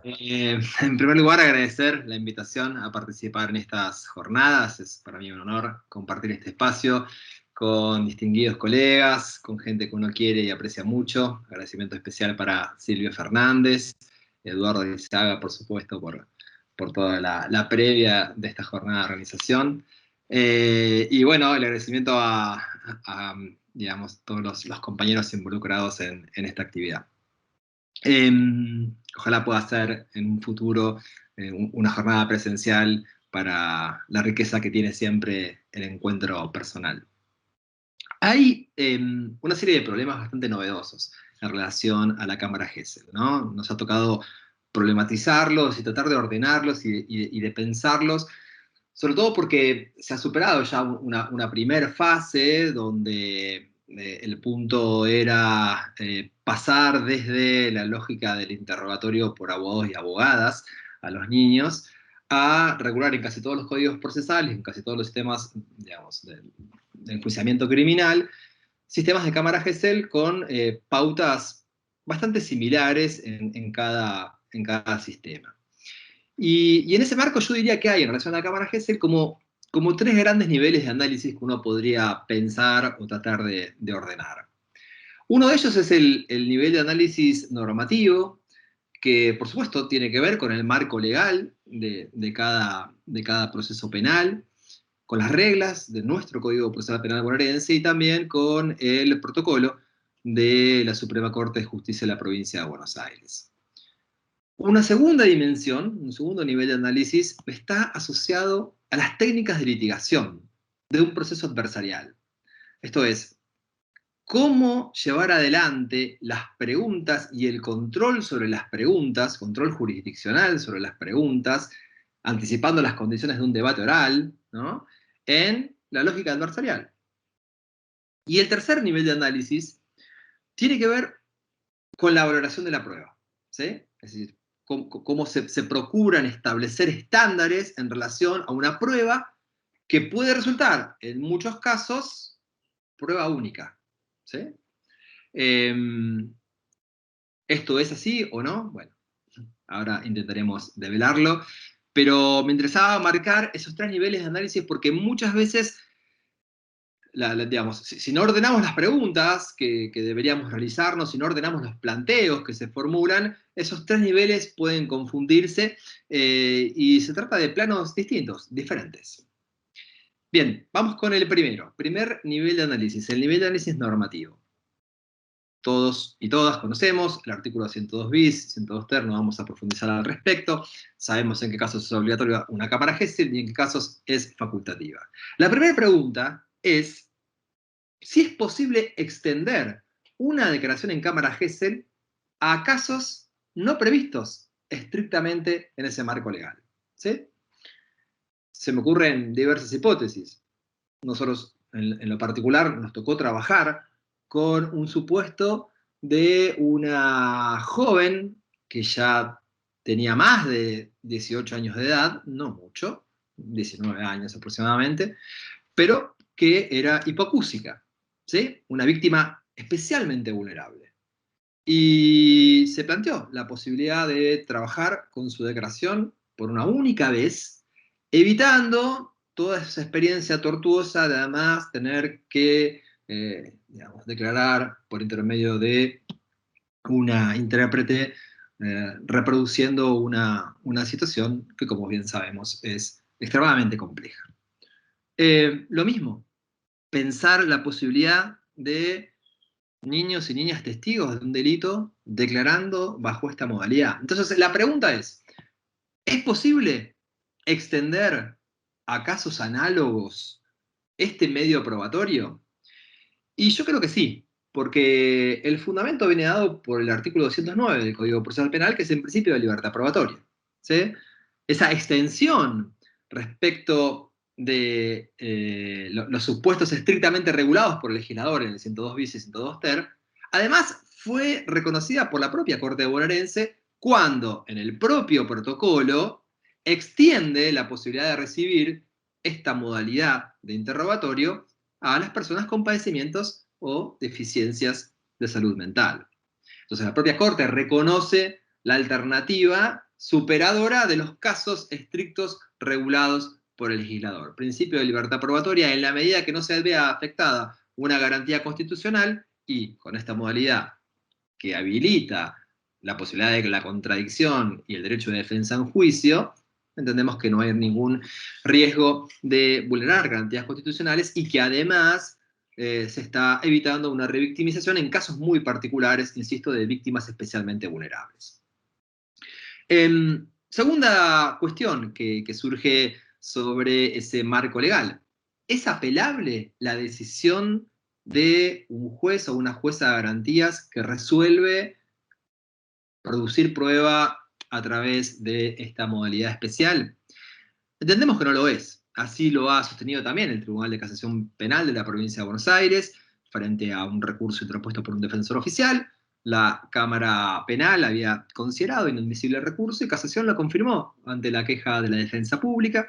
En primer lugar, agradecer la invitación a participar en estas jornadas. Es para mí un honor compartir este espacio con distinguidos colegas, con gente que uno quiere y aprecia mucho. Agradecimiento especial para Silvio Fernández, Eduardo Izaga, por supuesto, por toda la previa de esta jornada de organización. Y bueno, el agradecimiento a, digamos, todos los compañeros involucrados en esta actividad. Ojalá pueda ser en un futuro una jornada presencial para la riqueza que tiene siempre el encuentro personal. Hay una serie de problemas bastante novedosos en relación a la cámara Gesell, ¿no? Nos ha tocado problematizarlos y tratar de ordenarlos y de pensarlos, sobre todo porque se ha superado ya una primera fase donde el punto era pasar desde la lógica del interrogatorio por abogados y abogadas a los niños a regular en casi todos los códigos procesales, en casi todos los sistemas, digamos, de enjuiciamiento criminal, sistemas de cámara Gesell con pautas bastante similares en cada sistema. Y en ese marco yo diría que hay en relación a la cámara Gesell como tres grandes niveles de análisis que uno podría pensar o tratar de ordenar. Uno de ellos es el nivel de análisis normativo, que por supuesto tiene que ver con el marco legal de cada proceso penal, con las reglas de nuestro Código Procesal Penal bonaerense y también con el protocolo de la Suprema Corte de Justicia de la Provincia de Buenos Aires. Una segunda dimensión, un segundo nivel de análisis, está asociado a las técnicas de litigación de un proceso adversarial. Esto es, cómo llevar adelante las preguntas y el control sobre las preguntas, control jurisdiccional sobre las preguntas, anticipando las condiciones de un debate oral, ¿no?, en la lógica adversarial. Y el tercer nivel de análisis tiene que ver con la valoración de la prueba, ¿sí? Es decir, cómo se procuran establecer estándares en relación a una prueba que puede resultar, en muchos casos, prueba única, ¿sí? ¿Esto es así o no? Bueno, ahora intentaremos develarlo, pero me interesaba marcar esos tres niveles de análisis porque muchas veces, digamos, si no ordenamos las preguntas que deberíamos realizarnos, si no ordenamos los planteos que se formulan, esos tres niveles pueden confundirse y se trata de planos distintos, diferentes. Bien, vamos con el primero. Primer nivel de análisis, el nivel de análisis normativo. Todos y todas conocemos el artículo 102 bis, 102 ter, no vamos a profundizar al respecto. Sabemos en qué casos es obligatoria una cámara Gesell y en qué casos es facultativa. La primera pregunta es si es posible extender una declaración en cámara Gesell a casos no previstos estrictamente en ese marco legal. ¿Sí? Se me ocurren diversas hipótesis. Nosotros, en lo particular, nos tocó trabajar con un supuesto de una joven que ya tenía más de 18 años de edad, no mucho, 19 años aproximadamente, pero que era hipoacúsica, ¿sí? Una víctima especialmente vulnerable. Y se planteó la posibilidad de trabajar con su declaración por una única vez, evitando toda esa experiencia tortuosa de además tener que, digamos, declarar por intermedio de una intérprete reproduciendo una situación que, como bien sabemos, es extremadamente compleja. Lo mismo, pensar la posibilidad de niños y niñas testigos de un delito declarando bajo esta modalidad. Entonces, la pregunta ¿es posible extender a casos análogos este medio probatorio? Y yo creo que sí, porque el fundamento viene dado por el artículo 209 del Código Procesal Penal, que es el principio de libertad probatoria, ¿sí? Esa extensión respecto de los supuestos estrictamente regulados por el legislador en el 102 bis y 102 ter, además fue reconocida por la propia Corte bonaerense cuando en el propio protocolo extiende la posibilidad de recibir esta modalidad de interrogatorio a las personas con padecimientos o deficiencias de salud mental. Entonces la propia Corte reconoce la alternativa superadora de los casos estrictos regulados por el legislador. Principio de libertad probatoria en la medida que no se vea afectada una garantía constitucional y con esta modalidad que habilita la posibilidad de la contradicción y el derecho de defensa en juicio, entendemos que no hay ningún riesgo de vulnerar garantías constitucionales y que además se está evitando una revictimización en casos muy particulares, insisto, de víctimas especialmente vulnerables. Segunda cuestión que surge sobre ese marco legal. ¿Es apelable la decisión de un juez o una jueza de garantías que resuelve producir prueba a través de esta modalidad especial? Entendemos que no lo es. Así lo ha sostenido también el Tribunal de Casación Penal de la Provincia de Buenos Aires, frente a un recurso interpuesto por un defensor oficial. La Cámara Penal había considerado inadmisible el recurso y Casación lo confirmó ante la queja de la defensa pública,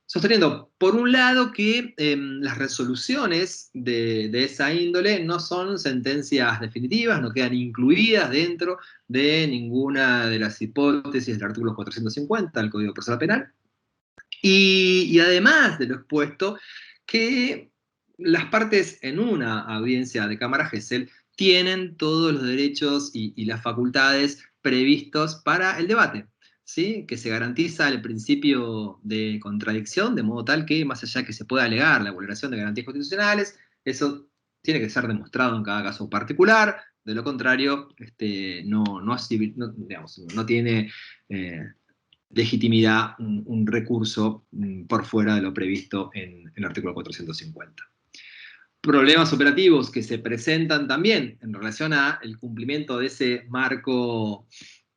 sosteniendo, por un lado, que las resoluciones de esa índole no son sentencias definitivas, no quedan incluidas dentro de ninguna de las hipótesis del artículo 450 del Código Procesal Penal. Y además de lo expuesto, que las partes en una audiencia de Cámara Gesell tienen todos los derechos y las facultades previstos para el debate, ¿sí? Que se garantiza el principio de contradicción, de modo tal que, más allá que se pueda alegar la vulneración de garantías constitucionales, eso tiene que ser demostrado en cada caso particular, de lo contrario, no tiene legitimidad un recurso por fuera de lo previsto en el artículo 450. Problemas operativos que se presentan también en relación al cumplimiento de ese marco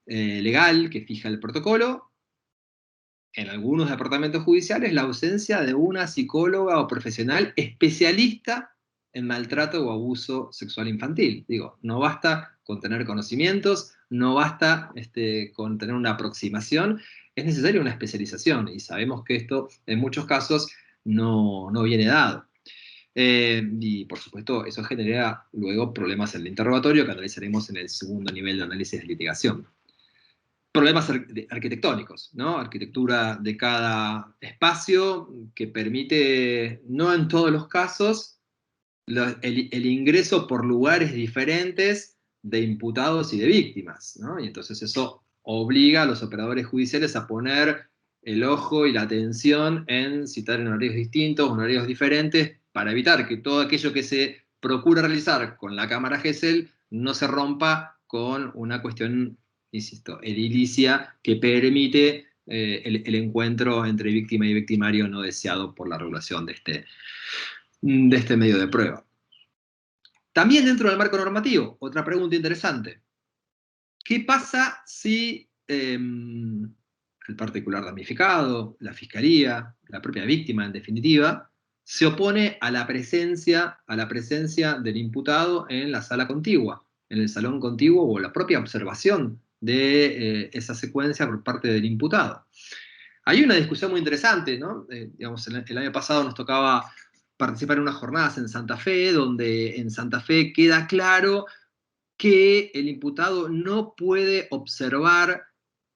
legal que fija el protocolo. En algunos departamentos judiciales, la ausencia de una psicóloga o profesional especialista en maltrato o abuso sexual infantil. Digo, no basta con tener conocimientos, no basta con tener una aproximación, es necesaria una especialización, y sabemos que esto en muchos casos no viene dado. Y por supuesto, eso genera luego problemas en el interrogatorio que analizaremos en el segundo nivel de análisis de litigación. Problemas arquitectónicos, ¿no? Arquitectura de cada espacio que permite, no en todos los casos, el ingreso por lugares diferentes de imputados y de víctimas, ¿no? Y entonces eso obliga a los operadores judiciales a poner el ojo y la atención en citar en horarios distintos, horarios diferentes, para evitar que todo aquello que se procura realizar con la Cámara Gesell no se rompa con una cuestión, insisto, edilicia que permite el encuentro entre víctima y victimario no deseado por la regulación de este medio de prueba. También dentro del marco normativo, otra pregunta interesante. ¿Qué pasa si el particular damnificado, la fiscalía, la propia víctima en definitiva, se opone a la presencia del imputado en la sala contigua, en el salón contiguo, o la propia observación de esa secuencia por parte del imputado? Hay una discusión muy interesante, ¿no? Digamos, el año pasado nos tocaba participar en unas jornadas en Santa Fe, donde en Santa Fe queda claro que el imputado no puede observar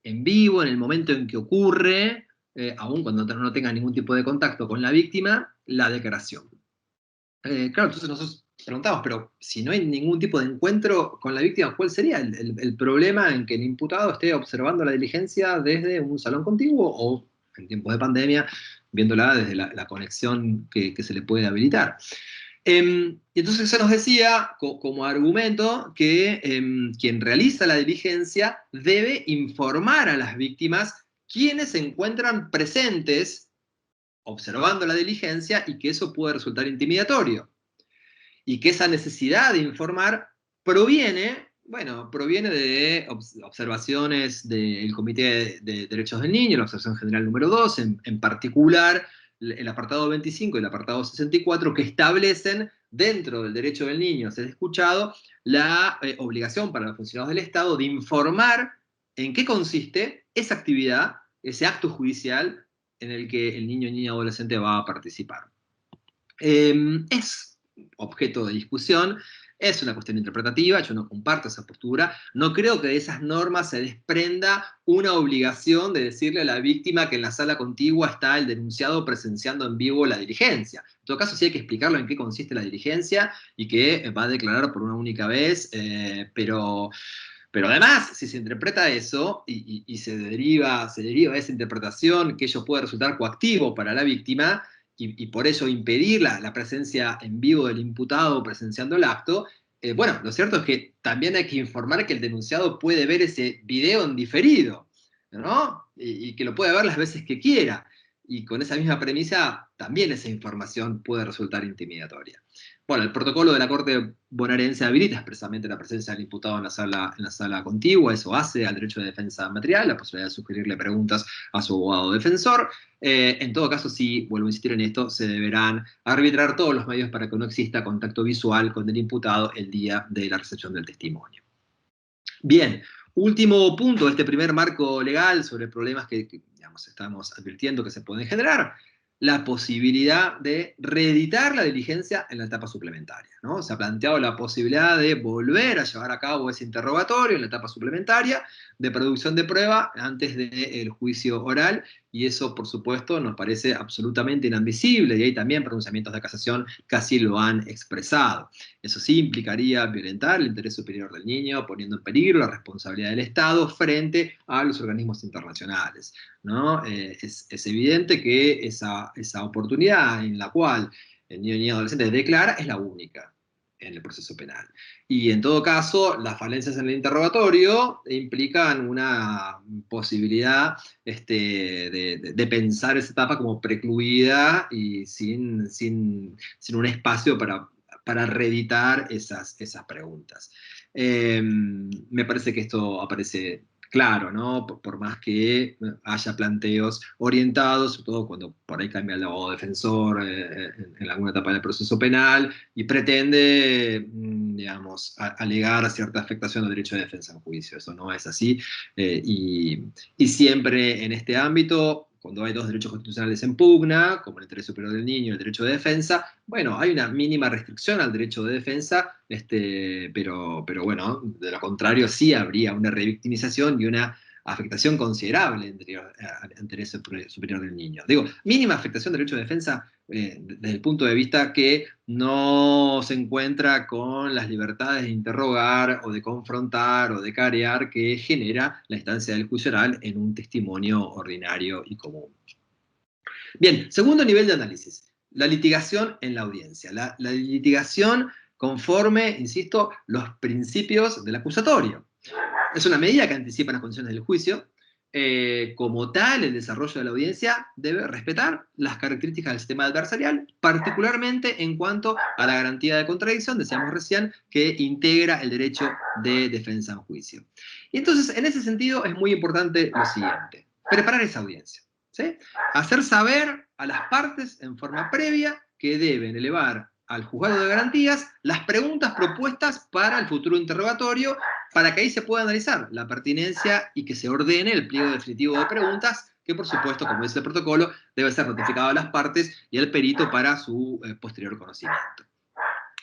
en vivo, en el momento en que ocurre, aun cuando no tenga ningún tipo de contacto con la víctima, la declaración. Claro, entonces nosotros preguntamos, pero si no hay ningún tipo de encuentro con la víctima, ¿cuál sería el problema en que el imputado esté observando la diligencia desde un salón contiguo o, en tiempos de pandemia, viéndola desde la conexión que se le puede habilitar? Y entonces se nos decía, como argumento, que quien realiza la diligencia debe informar a las víctimas quienes se encuentran presentes observando la diligencia y que eso puede resultar intimidatorio. Y que esa necesidad de informar proviene de observaciones del Comité de Derechos del Niño, la observación general número 2, en particular el apartado 25 y el apartado 64, que establecen dentro del derecho del niño a ser escuchado la obligación para los funcionarios del Estado de informar en qué consiste esa actividad, ese acto judicial en el que el niño, niña o adolescente va a participar. Es objeto de discusión Es una cuestión interpretativa, yo no comparto esa postura, no creo que de esas normas se desprenda una obligación de decirle a la víctima que en la sala contigua está el denunciado presenciando en vivo la diligencia. En todo caso, sí hay que explicarlo en qué consiste la diligencia y que va a declarar por una única vez, pero además, si se interpreta eso y se deriva esa interpretación que ello puede resultar coactivo para la víctima, y por eso impedir la presencia en vivo del imputado presenciando el acto, bueno, lo cierto es que también hay que informar que el denunciado puede ver ese video en diferido, ¿no? Y que lo puede ver las veces que quiera. Y con esa misma premisa, también esa información puede resultar intimidatoria. Bueno, el protocolo de la Corte bonaerense habilita expresamente la presencia del imputado en la sala contigua, eso hace al derecho de defensa material, la posibilidad de sugerirle preguntas a su abogado defensor. En todo caso, sí, vuelvo a insistir en esto, se deberán arbitrar todos los medios para que no exista contacto visual con el imputado el día de la recepción del testimonio. Bien, último punto de este primer marco legal sobre problemas que digamos, estamos advirtiendo que se pueden generar, la posibilidad de reeditar la diligencia en la etapa suplementaria, ¿no? Se ha planteado la posibilidad de volver a llevar a cabo ese interrogatorio en la etapa suplementaria de producción de prueba antes del juicio oral, y eso, por supuesto, nos parece absolutamente inadmisible, y hay también pronunciamientos de casación que así lo han expresado. Eso sí implicaría violentar el interés superior del niño, poniendo en peligro la responsabilidad del Estado frente a los organismos internacionales, ¿no? Es evidente que esa oportunidad en la cual el niño y adolescente declara es la única en el proceso penal. Y en todo caso, las falencias en el interrogatorio implican una posibilidad de pensar esa etapa como precluida y sin un espacio para reeditar esas preguntas. Me parece que esto aparece claro, ¿no? Por más que haya planteos orientados, sobre todo cuando por ahí cambia el abogado defensor en alguna etapa del proceso penal y pretende, digamos, alegar cierta afectación al derecho de defensa en juicio. Eso no es así. Y siempre en este ámbito, cuando hay dos derechos constitucionales en pugna, como el interés superior del niño y el derecho de defensa, bueno, hay una mínima restricción al derecho de defensa, pero bueno, de lo contrario sí habría una revictimización y una afectación considerable al interés superior del niño. Digo, mínima afectación del derecho de defensa desde el punto de vista que no se encuentra con las libertades de interrogar o de confrontar o de carear que genera la instancia del juicio oral en un testimonio ordinario y común. Bien, segundo nivel de análisis, la litigación en la audiencia. La litigación conforme, insisto, los principios del acusatorio. Es una medida que anticipa las condiciones del juicio. Como tal, el desarrollo de la audiencia debe respetar las características del sistema adversarial, particularmente en cuanto a la garantía de contradicción, decíamos recién, que integra el derecho de defensa en juicio. Y entonces, en ese sentido, es muy importante lo siguiente, preparar esa audiencia. ¿Sí? Hacer saber a las partes en forma previa que deben elevar al juzgado de garantías las preguntas propuestas para el futuro interrogatorio, para que ahí se pueda analizar la pertinencia y que se ordene el pliego definitivo de preguntas, que por supuesto, como dice el protocolo, debe ser notificado a las partes y al perito para su posterior conocimiento.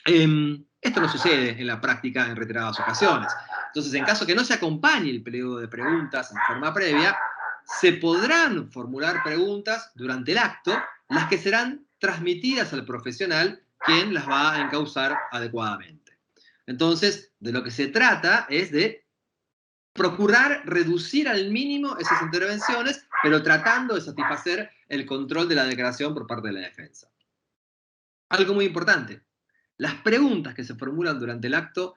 Esto no sucede en la práctica en reiteradas ocasiones. Entonces, en caso que no se acompañe el pliego de preguntas en forma previa, se podrán formular preguntas durante el acto, las que serán transmitidas al profesional, quien las va a encauzar adecuadamente. Entonces, de lo que se trata es de procurar reducir al mínimo esas intervenciones, pero tratando de satisfacer el control de la declaración por parte de la defensa. Algo muy importante, las preguntas que se formulan durante el acto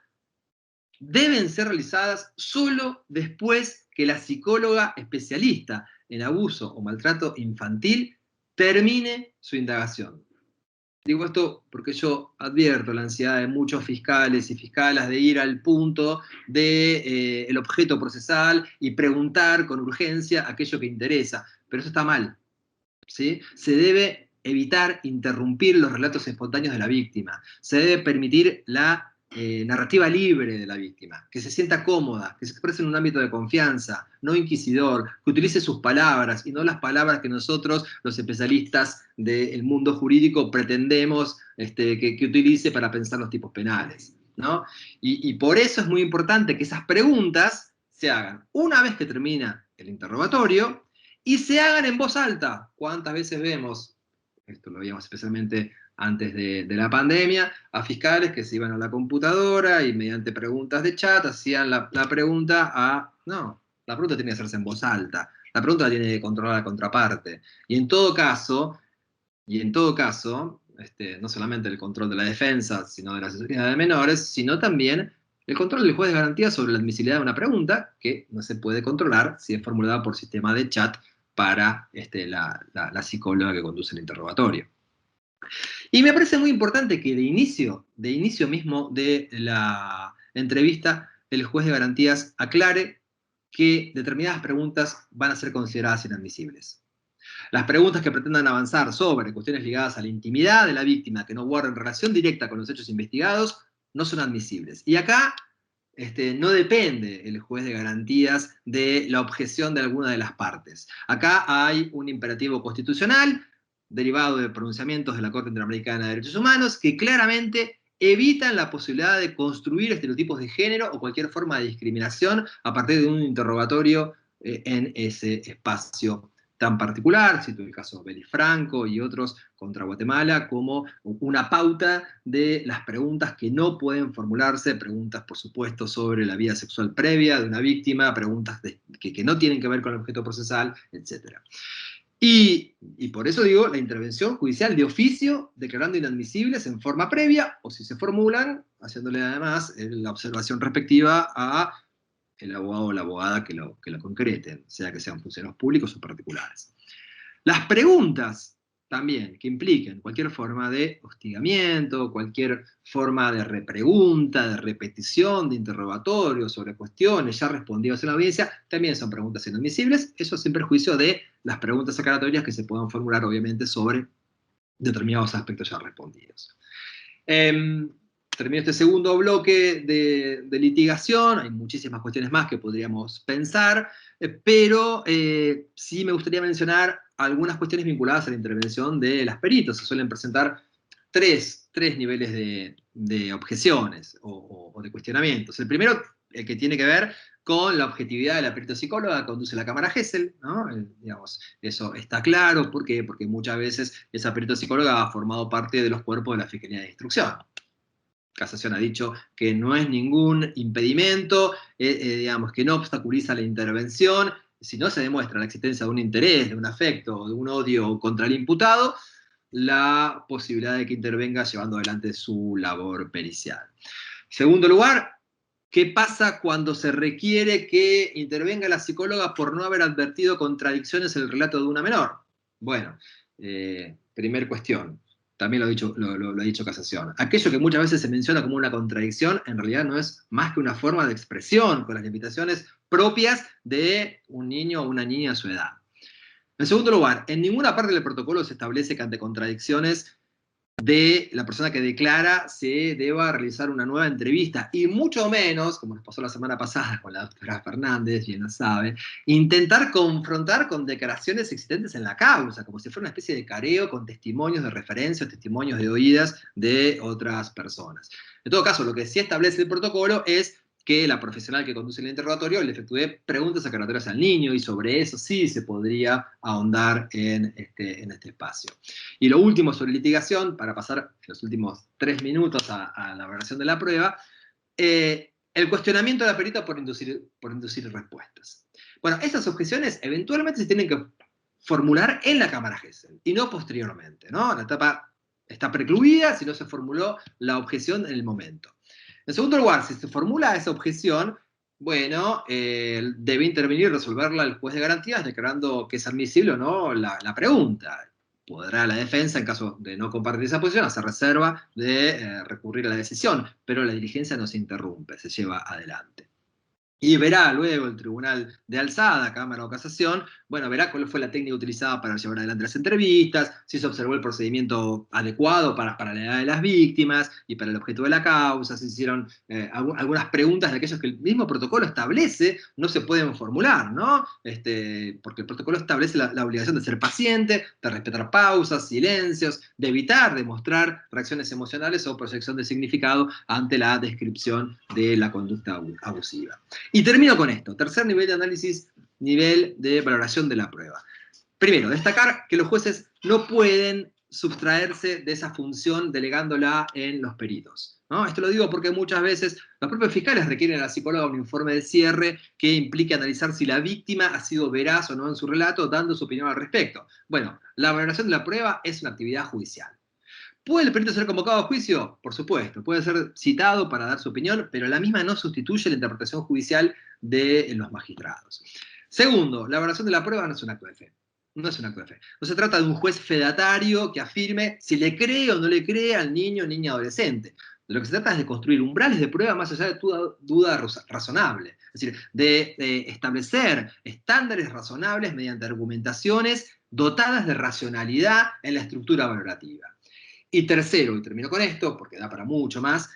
deben ser realizadas solo después que la psicóloga especialista en abuso o maltrato infantil termine su indagación. Digo esto porque yo advierto la ansiedad de muchos fiscales y fiscalas de ir al punto del objeto procesal y preguntar con urgencia aquello que interesa, pero eso está mal, ¿sí? Se debe evitar interrumpir los relatos espontáneos de la víctima, se debe permitir la narrativa libre de la víctima, que se sienta cómoda, que se exprese en un ámbito de confianza, no inquisidor, que utilice sus palabras y no las palabras que nosotros, los especialistas del mundo jurídico, pretendemos que utilice para pensar los tipos penales. ¿no? Y por eso es muy importante que esas preguntas se hagan una vez que termina el interrogatorio y se hagan en voz alta. ¿Cuántas veces vemos, esto lo veíamos especialmente antes de la pandemia, a fiscales que se iban a la computadora y mediante preguntas de chat hacían la pregunta a... No, la pregunta tiene que hacerse en voz alta. La pregunta la tiene que controlar la contraparte. Y en todo caso, no solamente el control de la defensa, sino de la asesoría de menores, sino también el control del juez de garantía sobre la admisibilidad de una pregunta que no se puede controlar si es formulada por sistema de chat para la psicóloga que conduce el interrogatorio. Y me parece muy importante que de inicio mismo de la entrevista, el juez de garantías aclare que determinadas preguntas van a ser consideradas inadmisibles. Las preguntas que pretendan avanzar sobre cuestiones ligadas a la intimidad de la víctima que no guarden relación directa con los hechos investigados no son admisibles. Y acá no depende el juez de garantías de la objeción de alguna de las partes. Acá hay un imperativo constitucional derivado de pronunciamientos de la Corte Interamericana de Derechos Humanos que claramente evitan la posibilidad de construir estereotipos de género o cualquier forma de discriminación a partir de un interrogatorio en ese espacio tan particular, cito el caso Beli Franco y otros contra Guatemala, como una pauta de las preguntas que no pueden formularse, preguntas, por supuesto, sobre la vida sexual previa de una víctima, preguntas que no tienen que ver con el objeto procesal, etc. Y por eso digo, la intervención judicial de oficio, declarando inadmisibles en forma previa, o si se formulan, haciéndole además la observación respectiva a el abogado o la abogada que lo concreten, sea que sean funcionarios públicos o particulares. Las preguntas también que impliquen cualquier forma de hostigamiento, cualquier forma de repregunta, de repetición, de interrogatorio sobre cuestiones ya respondidas en la audiencia, también son preguntas inadmisibles, eso sin perjuicio de las preguntas aclaratorias que se puedan formular obviamente sobre determinados aspectos ya respondidos. Termino este segundo bloque de litigación, hay muchísimas cuestiones más que podríamos pensar, pero sí me gustaría mencionar algunas cuestiones vinculadas a la intervención de las peritos. Se suelen presentar tres niveles de objeciones o de cuestionamientos. El primero, el que tiene que ver con la objetividad de la perito psicóloga que conduce la Cámara Gesell, ¿no? Digamos, eso está claro. ¿Por qué? Porque muchas veces esa perito psicóloga ha formado parte de los cuerpos de la Fiscalía de Instrucción. Casación ha dicho que no es ningún impedimento, digamos, que no obstaculiza la intervención, si no se demuestra la existencia de un interés, de un afecto, de un odio contra el imputado, la posibilidad de que intervenga llevando adelante su labor pericial. Segundo lugar, ¿qué pasa cuando se requiere que intervenga la psicóloga por no haber advertido contradicciones en el relato de una menor? Bueno, primer cuestión, también lo ha dicho Casación. Aquello que muchas veces se menciona como una contradicción, en realidad no es más que una forma de expresión, con las limitaciones propias de un niño o una niña a su edad. En segundo lugar, en ninguna parte del protocolo se establece que ante contradicciones de la persona que declara se deba realizar una nueva entrevista, y mucho menos, como nos pasó la semana pasada con la doctora Fernández, bien lo sabe, intentar confrontar con declaraciones existentes en la causa, como si fuera una especie de careo con testimonios de referencia o testimonios de oídas de otras personas. En todo caso, lo que sí establece el protocolo es que la profesional que conduce el interrogatorio le efectúe preguntas aclaratorias al niño, y sobre eso sí se podría ahondar en este espacio. Y lo último sobre litigación, para pasar los últimos 3 minutos a la valoración de la prueba, el cuestionamiento de la perita por inducir respuestas. Bueno, esas objeciones eventualmente se tienen que formular en la Cámara Gesell, y no posteriormente, ¿no? La etapa está precluida si no se formuló la objeción en el momento. En segundo lugar, si se formula esa objeción, bueno, debe intervenir y resolverla el juez de garantías declarando que es admisible o no la pregunta. Podrá la defensa, en caso de no compartir esa posición, hacer reserva de recurrir a la decisión, pero la diligencia no se interrumpe, se lleva adelante. Y verá luego el Tribunal de Alzada, Cámara o Casación, bueno, verá cuál fue la técnica utilizada para llevar adelante las entrevistas, si se observó el procedimiento adecuado para la edad de las víctimas y para el objeto de la causa, se hicieron algunas preguntas de aquellos que el mismo protocolo establece, no se pueden formular, ¿no? Porque el protocolo establece la obligación de ser paciente, de respetar pausas, silencios, de evitar demostrar reacciones emocionales o proyección de significado ante la descripción de la conducta abusiva. Y termino con esto. Tercer nivel de análisis, nivel de valoración de la prueba. Primero, destacar que los jueces no pueden sustraerse de esa función delegándola en los peritos, ¿no? Esto lo digo porque muchas veces los propios fiscales requieren a la psicóloga un informe de cierre que implique analizar si la víctima ha sido veraz o no en su relato, dando su opinión al respecto. Bueno, la valoración de la prueba es una actividad judicial. ¿Puede el perito ser convocado a juicio? Por supuesto, puede ser citado para dar su opinión, pero la misma no sustituye la interpretación judicial de los magistrados. Segundo, la valoración de la prueba no es un acto de fe. No es un acto de fe. No se trata de un juez fedatario que afirme si le cree o no le cree al niño o niña adolescente. De lo que se trata es de construir umbrales de prueba más allá de toda duda razonable. Es decir, de establecer estándares razonables mediante argumentaciones dotadas de racionalidad en la estructura valorativa. Y tercero, y termino con esto, porque da para mucho más,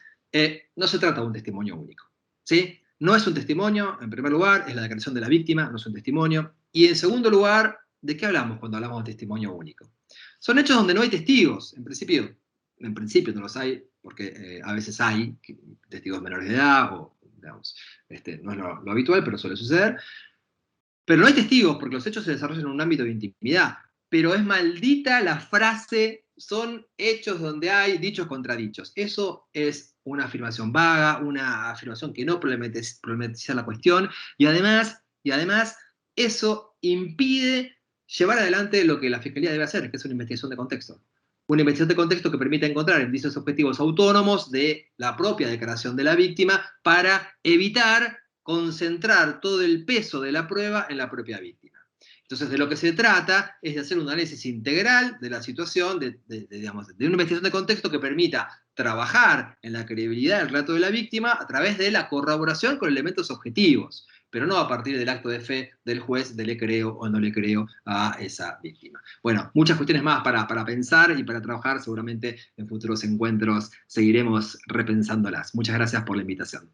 no se trata de un testimonio único. ¿Sí? No es un testimonio, en primer lugar, es la declaración de la víctima, no es un testimonio. Y en segundo lugar, ¿de qué hablamos cuando hablamos de testimonio único? Son hechos donde no hay testigos, en principio no los hay, porque a veces hay testigos menores de edad, o digamos, no es lo habitual, pero suele suceder. Pero no hay testigos, porque los hechos se desarrollan en un ámbito de intimidad. Pero es maldita la frase, son hechos donde hay dichos contra dichos. Eso es una afirmación vaga, una afirmación que no problematiza la cuestión, y además, eso impide llevar adelante lo que la Fiscalía debe hacer, que es una investigación de contexto. Una investigación de contexto que permita encontrar indicios objetivos autónomos de la propia declaración de la víctima para evitar concentrar todo el peso de la prueba en la propia víctima. Entonces, de lo que se trata es de hacer un análisis integral de la situación, digamos, de una investigación de contexto que permita trabajar en la credibilidad del relato de la víctima a través de la corroboración con elementos objetivos, pero no a partir del acto de fe del juez de le creo o no le creo a esa víctima. Bueno, muchas cuestiones más para pensar y para trabajar. Seguramente en futuros encuentros seguiremos repensándolas. Muchas gracias por la invitación.